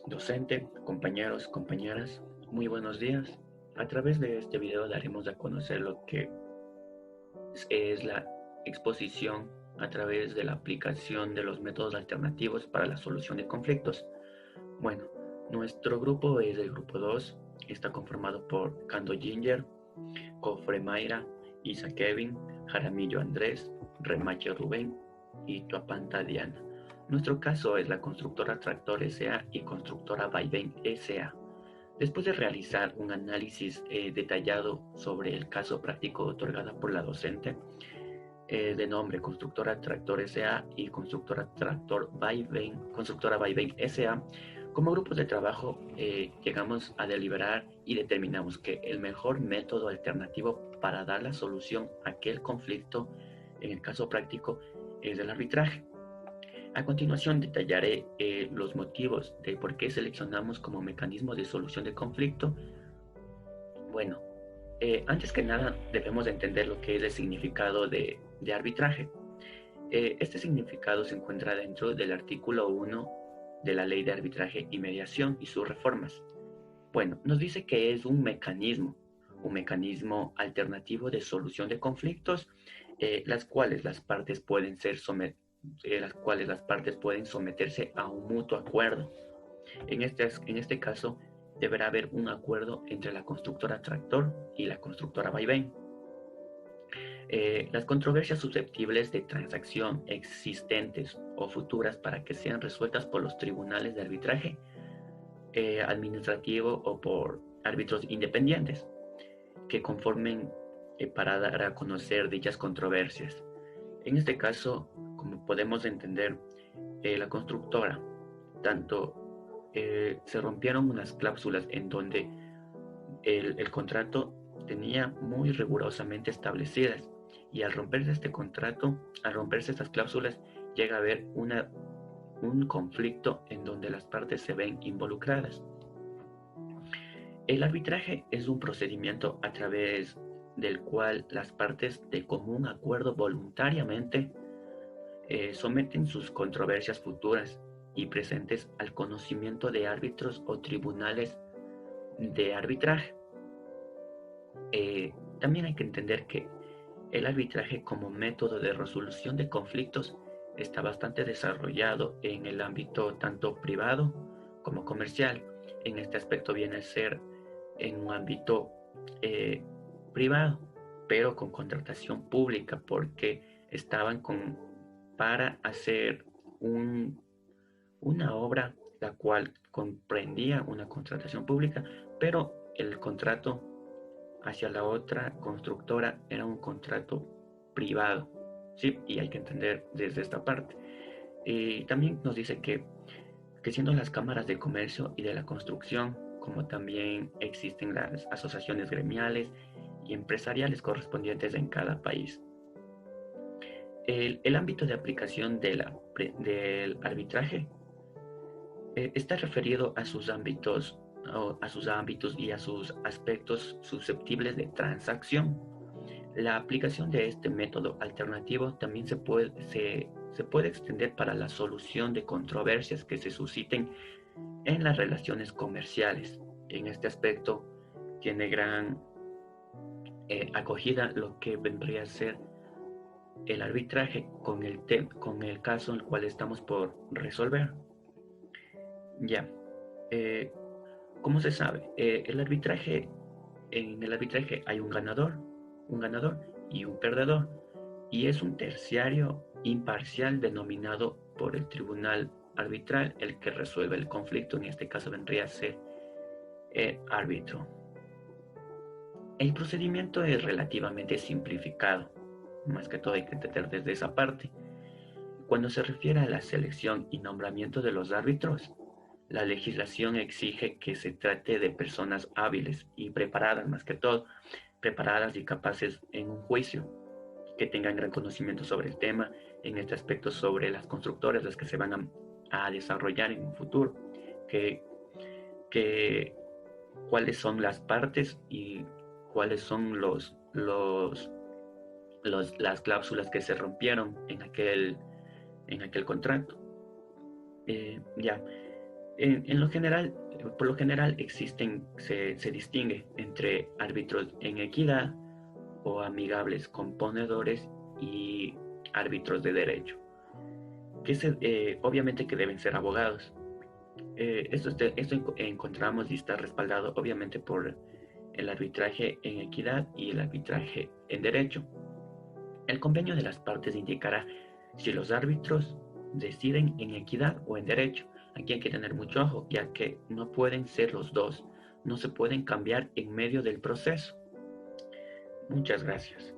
Docente, compañeros, compañeras, muy buenos días. A través de este video daremos a conocer lo que es la exposición a través de la aplicación de los métodos alternativos para la solución de conflictos. Bueno, nuestro grupo es el grupo 2, está conformado por Kando Ginger, Cofre Mayra, Isa Kevin, Jaramillo Andrés, Remache Rubén y Tuapanta Diana. Nuestro caso es la constructora Tractor S.A. y constructora Vaivén S.A. Después de realizar un análisis detallado sobre el caso práctico otorgado por la docente, de nombre Constructora Tractor S.A. y Constructora Vaivén S.A., como grupos de trabajo llegamos a deliberar y determinamos que el mejor método alternativo para dar la solución a aquel conflicto, en el caso práctico, es el arbitraje. A continuación detallaré los motivos de por qué seleccionamos como mecanismo de solución de conflicto. Bueno, antes que nada debemos entender lo que es el significado de arbitraje. Este significado se encuentra dentro del artículo 1 de la Ley de Arbitraje y Mediación y sus reformas. Bueno, nos dice que es un mecanismo alternativo de solución de conflictos, las cuales las partes pueden someterse a un mutuo acuerdo. En este caso, deberá haber un acuerdo entre la constructora Tractor y la constructora Vaivén. Las controversias susceptibles de transacción existentes o futuras para que sean resueltas por los tribunales de arbitraje administrativo o por árbitros independientes que conformen para dar a conocer dichas controversias. En este caso, como podemos entender, la constructora, tanto se rompieron unas cláusulas en donde el contrato tenía muy rigurosamente establecidas, y al romperse este contrato, al romperse estas cláusulas, llega a haber un conflicto en donde las partes se ven involucradas. El arbitraje es un procedimiento a través del cual las partes de común acuerdo voluntariamente someten sus controversias futuras y presentes al conocimiento de árbitros o tribunales de arbitraje. También hay que entender que el arbitraje como método de resolución de conflictos está bastante desarrollado en el ámbito tanto privado como comercial. En este aspecto viene a ser en un ámbito privado, pero con contratación pública, porque estaban para hacer una obra la cual comprendía una contratación pública, pero el contrato hacia la otra constructora era un contrato privado, ¿sí? Y hay que entender desde esta parte. También nos dice que siendo las cámaras de comercio y de la construcción, como también existen las asociaciones gremiales y empresariales correspondientes en cada país. El ámbito de aplicación del arbitraje está referido a sus ámbitos y a sus aspectos susceptibles de transacción. La aplicación de este método alternativo también se puede extender para la solución de controversias que se susciten en las relaciones comerciales. En este aspecto tiene gran acogida lo que vendría a ser el arbitraje con el caso en el cual estamos por resolver. Ya, ¿cómo se sabe? En el arbitraje hay un ganador y un perdedor, y es un terciario imparcial denominado por el tribunal arbitral el que resuelve el conflicto. En este caso vendría a ser el árbitro. El procedimiento es relativamente simplificado, más que todo hay que entender desde esa parte. Cuando se refiere a la selección y nombramiento de los árbitros, la legislación exige que se trate de personas hábiles y preparadas, más que todo, preparadas y capaces en un juicio, que tengan gran conocimiento sobre el tema, en este aspecto sobre las constructoras, las que se van a desarrollar en un futuro, que cuáles son las partes y cuáles son las cláusulas que se rompieron en aquel contrato. Ya. En lo general, por lo general se distingue entre árbitros en equidad o amigables componedores y árbitros de derecho, obviamente que deben ser abogados. Esto encontramos y está respaldado obviamente por el arbitraje en equidad y el arbitraje en derecho. El convenio de las partes indicará si los árbitros deciden en equidad o en derecho. Aquí hay que tener mucho ojo, ya que no pueden ser los dos, no se pueden cambiar en medio del proceso. Muchas gracias.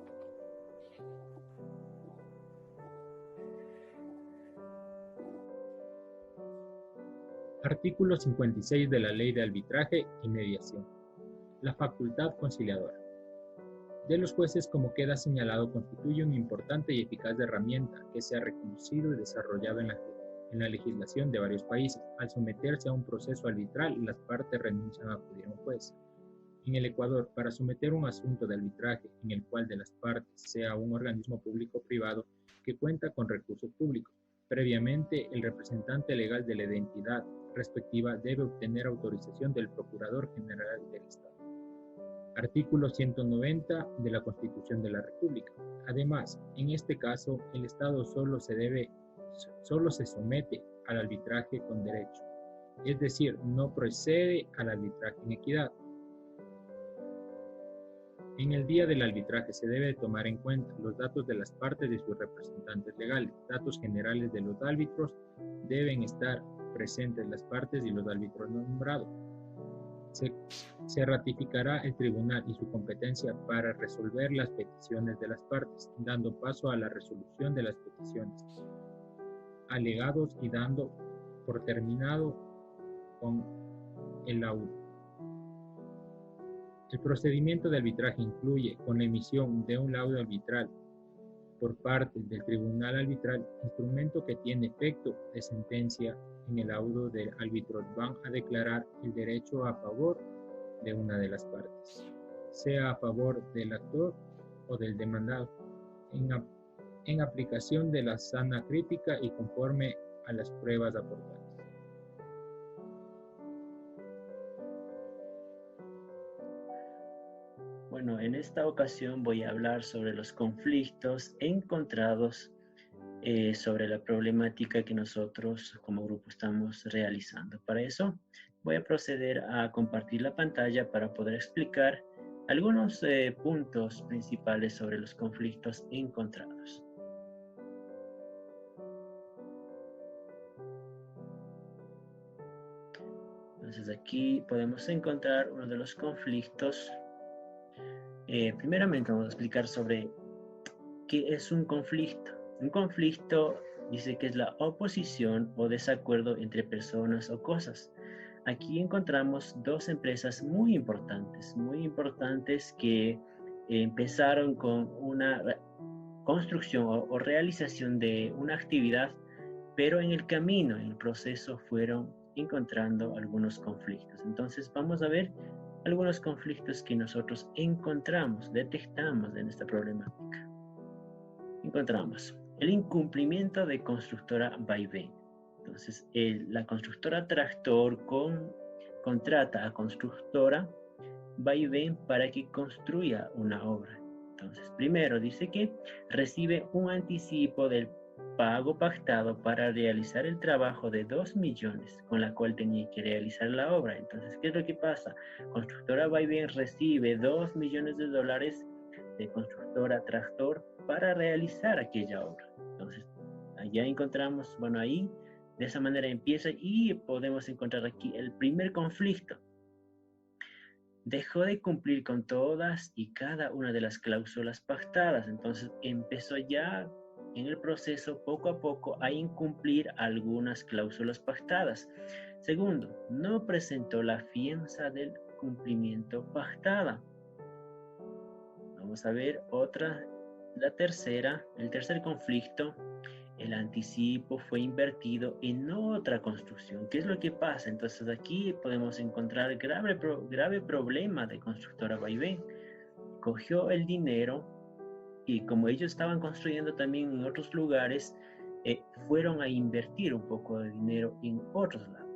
Artículo 56 de la Ley de Arbitraje y Mediación. La facultad conciliadora de los jueces, como queda señalado, constituye una importante y eficaz herramienta que se ha reconocido y desarrollado en la legislación de varios países. Al someterse a un proceso arbitral, las partes renuncian a acudir a un juez. En el Ecuador, para someter un asunto de arbitraje en el cual de las partes sea un organismo público o privado que cuenta con recursos públicos, previamente el representante legal de la entidad respectiva debe obtener autorización del Procurador General del Estado. Artículo 190 de la Constitución de la República. Además, en este caso, el Estado solo se somete al arbitraje con derecho, es decir, no procede al arbitraje en equidad. En el día del arbitraje se debe tomar en cuenta los datos de las partes y sus representantes legales. Datos generales de los árbitros, deben estar presentes las partes y los árbitros nombrados. Se ratificará el tribunal y su competencia para resolver las peticiones de las partes, dando paso a la resolución de las peticiones, alegados y dando por terminado con el laudo. El procedimiento de arbitraje incluye, con la emisión de un laudo arbitral por parte del tribunal arbitral, instrumento que tiene efecto de sentencia. En el laudo del árbitro van a declarar el derecho a favor de una de las partes, sea a favor del actor o del demandado, en aplicación de la sana crítica y conforme a las pruebas aportadas. Bueno, en esta ocasión voy a hablar sobre los conflictos encontrados sobre la problemática que nosotros como grupo estamos realizando. Para eso voy a proceder a compartir la pantalla para poder explicar algunos puntos principales sobre los conflictos encontrados. Entonces aquí podemos encontrar uno de los conflictos. Primeramente vamos a explicar sobre qué es un conflicto. Un conflicto dice que es la oposición o desacuerdo entre personas o cosas. Aquí encontramos dos empresas muy importantes que empezaron con una construcción o realización de una actividad, pero en el camino, en el proceso, fueron encontrando algunos conflictos. Entonces vamos a ver algunos conflictos que nosotros encontramos, detectamos en esta problemática. Encontramos el incumplimiento de constructora vaivén. Entonces, la constructora Tractor contrata a constructora vaivén para que construya una obra. Entonces, primero dice que recibe un anticipo del pago pactado para realizar el trabajo de 2 millones con la cual tenía que realizar la obra. Entonces, ¿qué es lo que pasa? Constructora vaivén recibe $2 millones de constructora Tractor para realizar aquella obra. Entonces, allá encontramos, bueno, ahí de esa manera empieza y podemos encontrar aquí el primer conflicto. Dejó de cumplir con todas y cada una de las cláusulas pactadas. Entonces empezó ya en el proceso poco a poco a incumplir algunas cláusulas pactadas. Segundo, no presentó la fianza del cumplimiento pactada. Vamos a ver el tercer conflicto. El anticipo fue invertido en otra construcción. ¿Qué es lo que pasa? Entonces aquí podemos encontrar grave problema de constructora vaivén. Cogió el dinero y como ellos estaban construyendo también en otros lugares, fueron a invertir un poco de dinero en otros lados.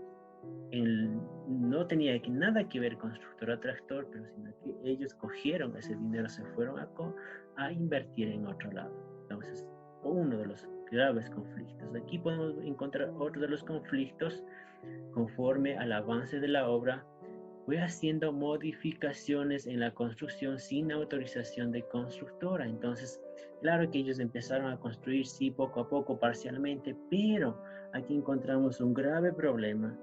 no tenía nada que ver constructora tractor, pero sino que ellos cogieron ese dinero, se fueron a invertir en otro lado. Entonces, uno de los graves conflictos. Aquí podemos encontrar otro de los conflictos. Conforme al avance de la obra, fue haciendo modificaciones en la construcción sin autorización de constructora. Entonces, claro que ellos empezaron a construir, sí, poco a poco, parcialmente, pero aquí encontramos un grave problema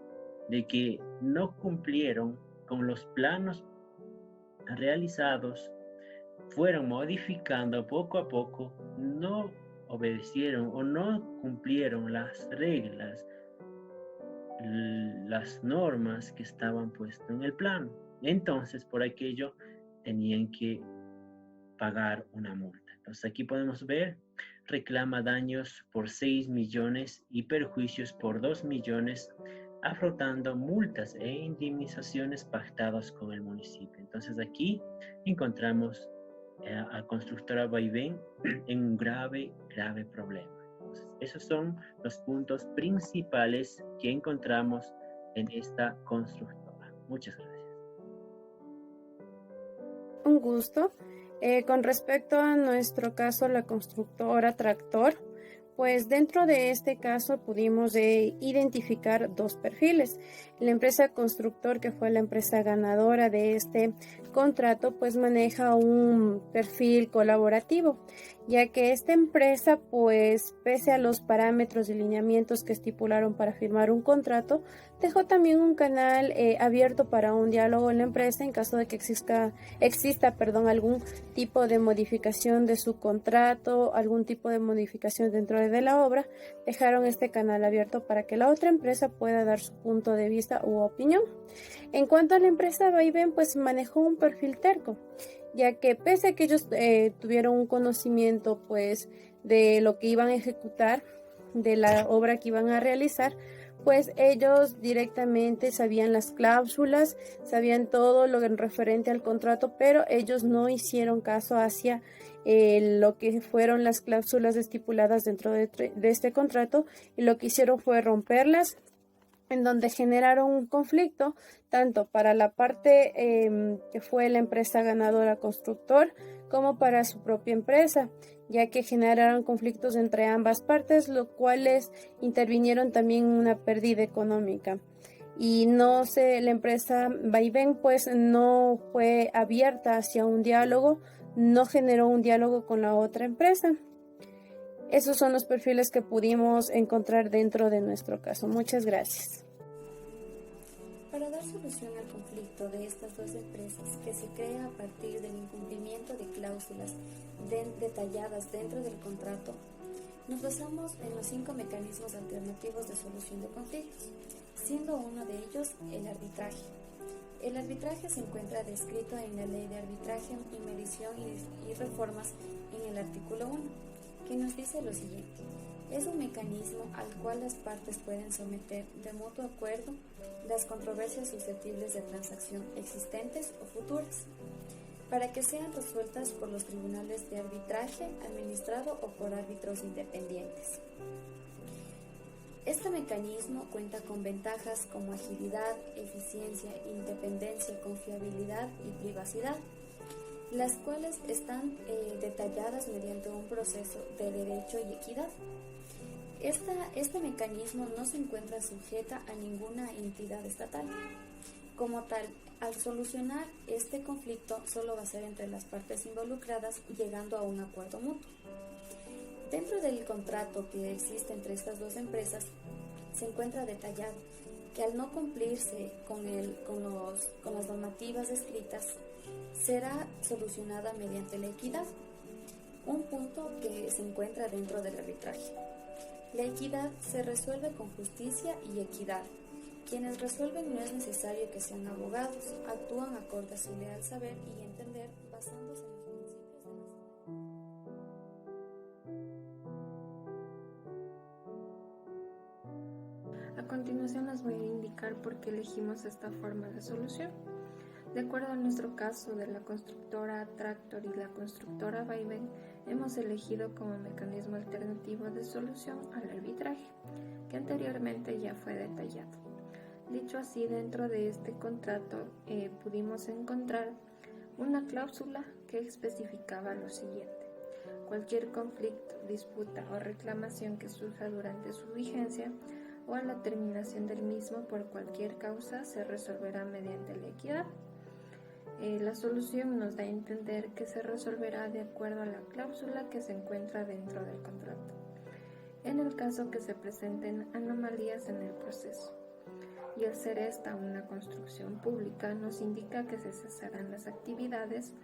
de que no cumplieron con los planos realizados, fueron modificando poco a poco, no obedecieron o no cumplieron las reglas, las normas que estaban puestas en el plano. Entonces, por aquello, tenían que pagar una multa. Entonces, aquí podemos ver, reclama daños por 6 millones y perjuicios por 2 millones, afrontando multas e indemnizaciones pactadas con el municipio. Entonces, aquí encontramos a constructora Vaivén en un grave problema. Entonces, esos son los puntos principales que encontramos en esta constructora. Muchas gracias. Un gusto. Con respecto a nuestro caso, la constructora Tractor, pues dentro de este caso pudimos identificar dos perfiles. La empresa constructor, que fue la empresa ganadora de este contrato, pues maneja un perfil colaborativo, ya que esta empresa, pues pese a los parámetros y lineamientos que estipularon para firmar un contrato, dejó también un canal abierto para un diálogo en la empresa en caso de que exista algún tipo de modificación de su contrato, algún tipo de modificación dentro de la obra. Dejaron este canal abierto para que la otra empresa pueda dar su punto de vista u opinión. En cuanto a la empresa Vaivén, pues manejó un perfil terco, ya que pese a que ellos tuvieron un conocimiento pues de lo que iban a ejecutar, de la obra que iban a realizar, pues ellos directamente sabían las cláusulas, sabían todo lo referente al contrato, pero ellos no hicieron caso hacia lo que fueron las cláusulas estipuladas dentro de este contrato, y lo que hicieron fue romperlas, en donde generaron un conflicto tanto para la parte que fue la empresa ganadora constructor como para su propia empresa, ya que generaron conflictos entre ambas partes, lo cuales intervinieron también en una pérdida económica. Y la empresa Vaivén pues no fue abierta hacia un diálogo, no generó un diálogo con la otra empresa. Esos son los perfiles que pudimos encontrar dentro de nuestro caso. Muchas gracias. Para dar solución al conflicto de estas dos empresas, que se crea a partir del incumplimiento de cláusulas detalladas dentro del contrato, nos basamos en los 5 mecanismos alternativos de solución de conflictos, siendo uno de ellos el arbitraje. El arbitraje se encuentra descrito en la Ley de Arbitraje y Mediación y Reformas en el artículo 1, que nos dice lo siguiente: es un mecanismo al cual las partes pueden someter de mutuo acuerdo las controversias susceptibles de transacción existentes o futuras, para que sean resueltas por los tribunales de arbitraje administrado o por árbitros independientes. Este mecanismo cuenta con ventajas como agilidad, eficiencia, independencia, confiabilidad y privacidad, las cuales están detalladas mediante un proceso de derecho y equidad. Este mecanismo no se encuentra sujeta a ninguna entidad estatal. Como tal, al solucionar este conflicto solo va a ser entre las partes involucradas, llegando a un acuerdo mutuo. Dentro del contrato que existe entre estas dos empresas, se encuentra detallado que al no cumplirse con las normativas escritas, será solucionada mediante la equidad, un punto que se encuentra dentro del arbitraje. La equidad se resuelve con justicia y equidad. Quienes resuelven no es necesario que sean abogados, actúan acorde a su leal saber y entender, basándose en los principios de la... A continuación les voy a indicar por qué elegimos esta forma de solución. De acuerdo a nuestro caso de la constructora Tractor y la constructora Vaivén, hemos elegido como mecanismo alternativo de solución al arbitraje, que anteriormente ya fue detallado. Dicho así, dentro de este contrato pudimos encontrar una cláusula que especificaba lo siguiente: cualquier conflicto, disputa o reclamación que surja durante su vigencia o a la terminación del mismo por cualquier causa se resolverá mediante la equidad. La solución nos da a entender que se resolverá de acuerdo a la cláusula que se encuentra dentro del contrato, en el caso que se presenten anomalías en el proceso. Y al ser esta una construcción pública, nos indica que se cesarán las actividades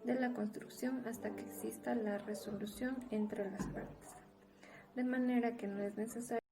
de la construcción hasta que exista la resolución entre las partes, de manera que no es necesario